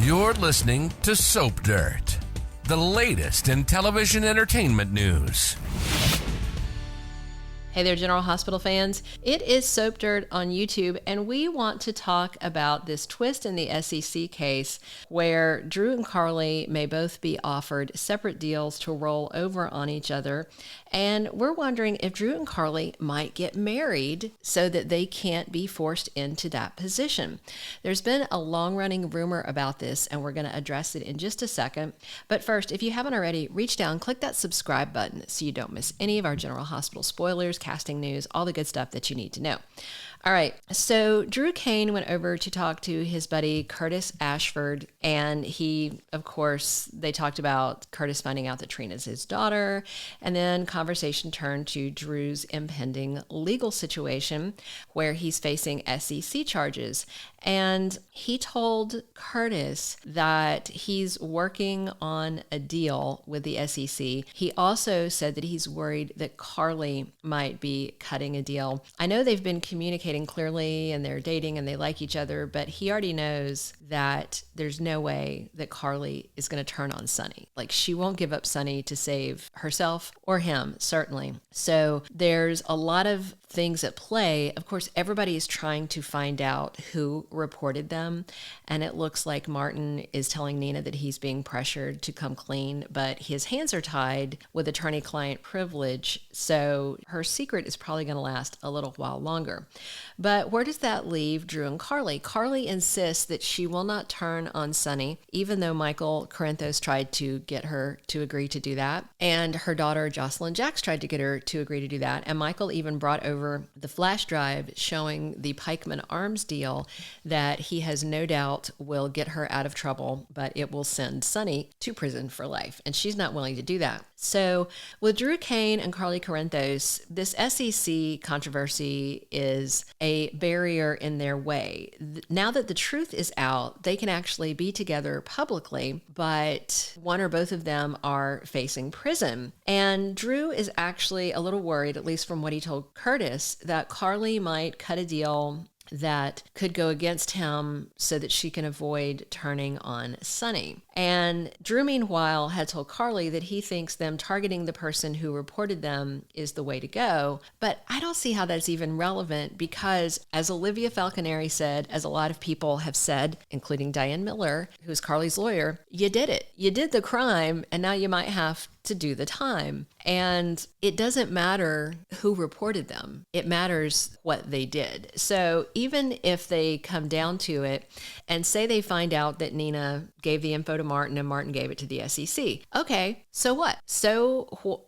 You're listening to Soap Dirt, the latest in television entertainment news. Hey there, General Hospital fans. It is Soap Dirt on YouTube, and we want to talk about this twist in the SEC case where Drew and Carly may both be offered separate deals to roll over on each other. And we're wondering if Drew and Carly might get married so that they can't be forced into that position. There's been a long-running rumor about this, and we're going to address it in just a second. But first, if you haven't already, reach down, click that subscribe button so you don't miss any of our General Hospital spoilers, casting news, all the good stuff that you need to know. All right, so Drew Cain went over to talk to his buddy Curtis Ashford, and they talked about Curtis finding out that Trina's his daughter, and then conversation turned to Drew's impending legal situation where he's facing SEC charges. And he told Curtis that he's working on a deal with the SEC. He also said that he's worried that Carly might be cutting a deal. I know they've been communicating clearly and they're dating and they like each other, but he already knows that there's no way that Carly is going to turn on Sonny. Like, she won't give up Sonny to save herself or him, certainly. So there's a lot of things at play. Of course, everybody is trying to find out who reported them, and it looks like Martin is telling Nina that he's being pressured to come clean, but his hands are tied with attorney-client privilege, so her secret is probably going to last a little while longer. But where does that leave Drew and Carly? Carly insists that she will not turn on Sonny, even though Michael Corinthos tried to get her to agree to do that, and her daughter Josslyn Jacks tried to get her to agree to do that, and Michael even brought over the flash drive showing the Pikeman Arms deal that he has no doubt will get her out of trouble, but it will send Sonny to prison for life, and she's not willing to do that. So with Drew Cain and Carly Corinthos, this SEC controversy is a barrier in their way. Now that the truth is out, they can actually be together publicly, but one or both of them are facing prison. And Drew is actually a little worried, at least from what he told Curtis, that Carly might cut a deal that could go against him so that she can avoid turning on Sonny. And Drew, meanwhile, had told Carly that he thinks them targeting the person who reported them is the way to go. But I don't see how that's even relevant because, as Olivia Falconeri said, as a lot of people have said, including Diane Miller, who's Carly's lawyer, you did it. You did the crime, and now you might have to do the time. And it doesn't matter who reported them. It matters what they did. So even if they come down to it and say they find out that Nina gave the info to Martin and Martin gave it to the SEC. Okay, so what?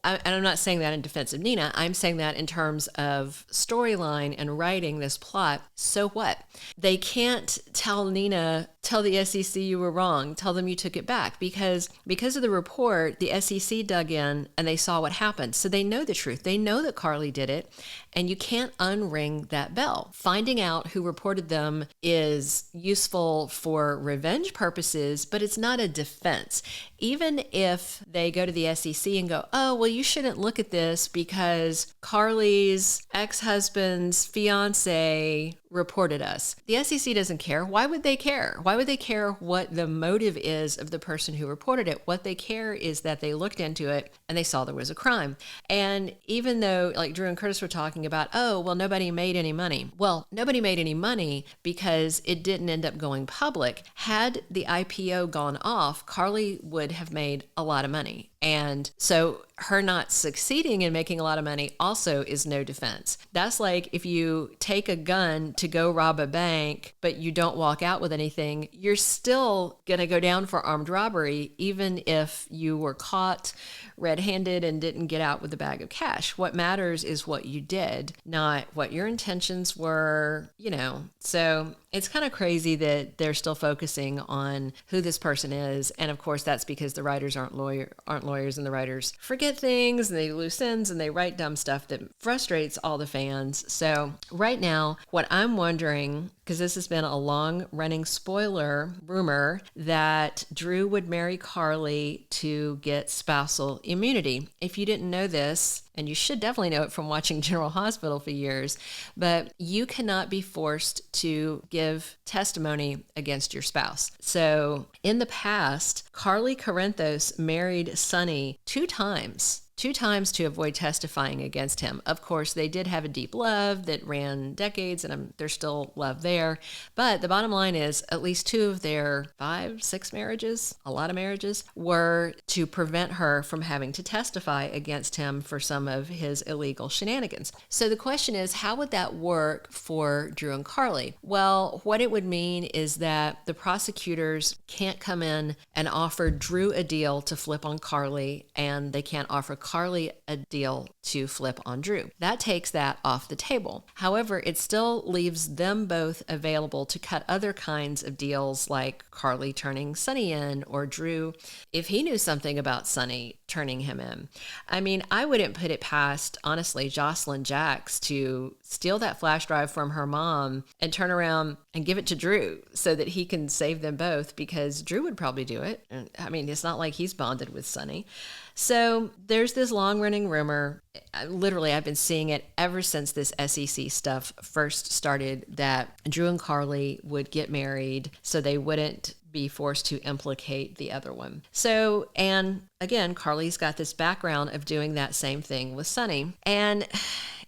And I'm not saying that in defense of Nina. I'm saying that in terms of storyline and writing this plot. So what? They can't tell Nina, tell the SEC you were wrong, tell them you took it back, because of the report, the SEC dug in and they saw what happened. So they know the truth. They know that Carly did it, and you can't unring that bell. Finding out who reported them is useful for revenge purposes, but it's not a defense. Even if they go to the SEC and go, oh, well, you shouldn't look at this because Carly's ex-husband's fiance reported us. The SEC doesn't care. Why would they care? Why would they care what the motive is of the person who reported it? What they care is that they looked into it and they saw there was a crime. And even though, like Drew and Curtis were talking about, oh, well, nobody made any money. Well, nobody made any money because it didn't end up going public. Had the IPO gone off, Carly would have made a lot of money. And so her not succeeding in making a lot of money also is no defense. That's like if you take a gun to go rob a bank, but you don't walk out with anything, you're still going to go down for armed robbery, even if you were caught red-handed and didn't get out with a bag of cash. What matters is what you did, not what your intentions were, So it's kind of crazy that they're still focusing on who this person is. And of course, that's because the writers aren't lawyers, and the writers forget things and they lose ends and they write dumb stuff that frustrates all the fans. So right now, what I'm wondering, because this has been a long-running spoiler rumor that Drew would marry Carly to get spousal immunity. If you didn't know this, and you should definitely know it from watching General Hospital for years, but you cannot be forced to give testimony against your spouse. So in the past, Carly Corinthos married Sonny two times to avoid testifying against him. Of course, they did have a deep love that ran decades, and there's still love there. But the bottom line is at least 2 of their 5, 6 marriages, a lot of marriages, were to prevent her from having to testify against him for some of his illegal shenanigans. So the question is, how would that work for Drew and Carly? Well, what it would mean is that the prosecutors can't come in and offer Drew a deal to flip on Carly, and they can't offer Carly a deal to flip on Drew. That takes that off the table. However, it still leaves them both available to cut other kinds of deals, like Carly turning Sonny in, or Drew, if he knew something about Sonny, turning him in. I mean, I wouldn't put it past, honestly, Josslyn Jacks to steal that flash drive from her mom and turn around and give it to Drew so that he can save them both, because Drew would probably do it. I mean, it's not like he's bonded with Sonny. So there's this long-running rumor. Literally, I've been seeing it ever since this SEC stuff first started, that Drew and Carly would get married so they wouldn't be forced to implicate the other one. So, and again, Carly's got this background of doing that same thing with Sonny. And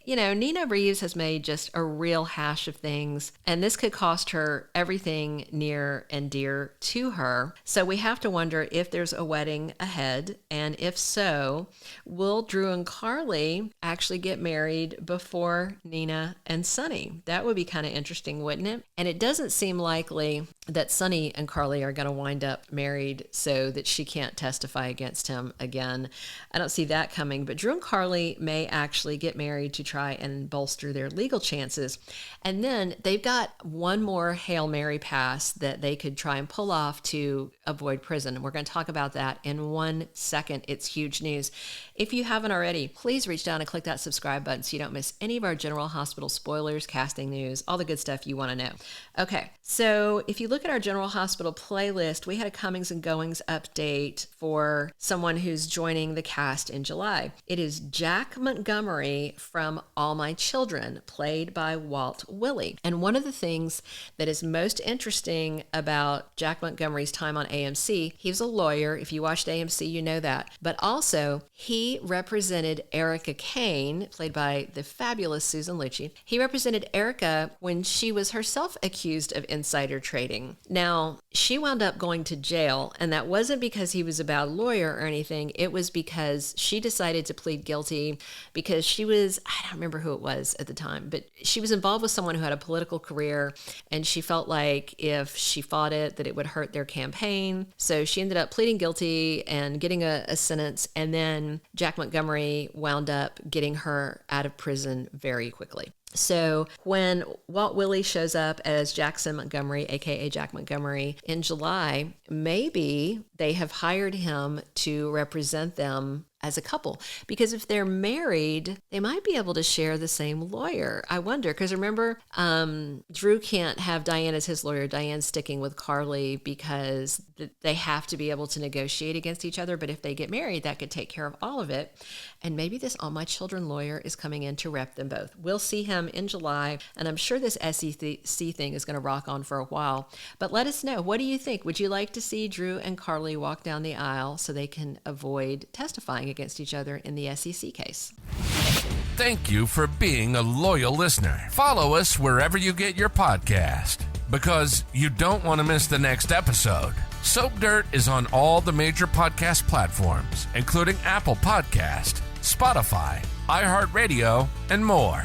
you know, Nina Reeves has made just a real hash of things, and this could cost her everything near and dear to her. So we have to wonder if there's a wedding ahead, and if so, will Drew and Carly actually get married before Nina and Sonny? That would be kind of interesting, wouldn't it? And it doesn't seem likely that Sonny and Carly are going to wind up married so that she can't testify against him again. I don't see that coming, but Drew and Carly may actually get married to try and bolster their legal chances. And then they've got one more Hail Mary pass that they could try and pull off to avoid prison. We're going to talk about that in 1 second. It's huge news. If you haven't already, please reach down and click that subscribe button so you don't miss any of our General Hospital spoilers, casting news, all the good stuff you want to know. Okay, so if you look at our General Hospital playlist, we had a comings and goings update for someone who's joining the cast in July. It is Jack Montgomery from All My Children, played by Walt Willey. And one of the things that is most interesting about Jack Montgomery's time on AMC, he was a lawyer. If you watched AMC, you know that. But also, he represented Erica Cain, played by the fabulous Susan Lucci. He represented Erica when she was herself accused of insider trading. Now, she wound up going to jail, and that wasn't because he was a bad lawyer or anything. It was because she decided to plead guilty because she was, I don't remember who it was at the time, but she was involved with someone who had a political career, and she felt like if she fought it, that it would hurt their campaign. So she ended up pleading guilty and getting a sentence, and then Jack Montgomery wound up getting her out of prison very quickly. So when Walt Willey shows up as Jackson Montgomery, aka Jack Montgomery, in July, maybe they have hired him to represent them as a couple, because if they're married, they might be able to share the same lawyer. I wonder, because remember, Drew can't have Diane as his lawyer. Diane's sticking with Carly because they have to be able to negotiate against each other. But if they get married, that could take care of all of it. And maybe this All My Children lawyer is coming in to rep them both. We'll see him in July, and I'm sure this SEC thing is going to rock on for a while. But let us know. What do you think? Would you like to see Drew and Carly walk down the aisle so they can avoid testifying against each other in the SEC case? Thank you for being a loyal listener. Follow us wherever you get your podcast, because you don't want to miss the next episode. Soap Dirt is on all the major podcast platforms, including Apple Podcast, Spotify, iHeartRadio, and more.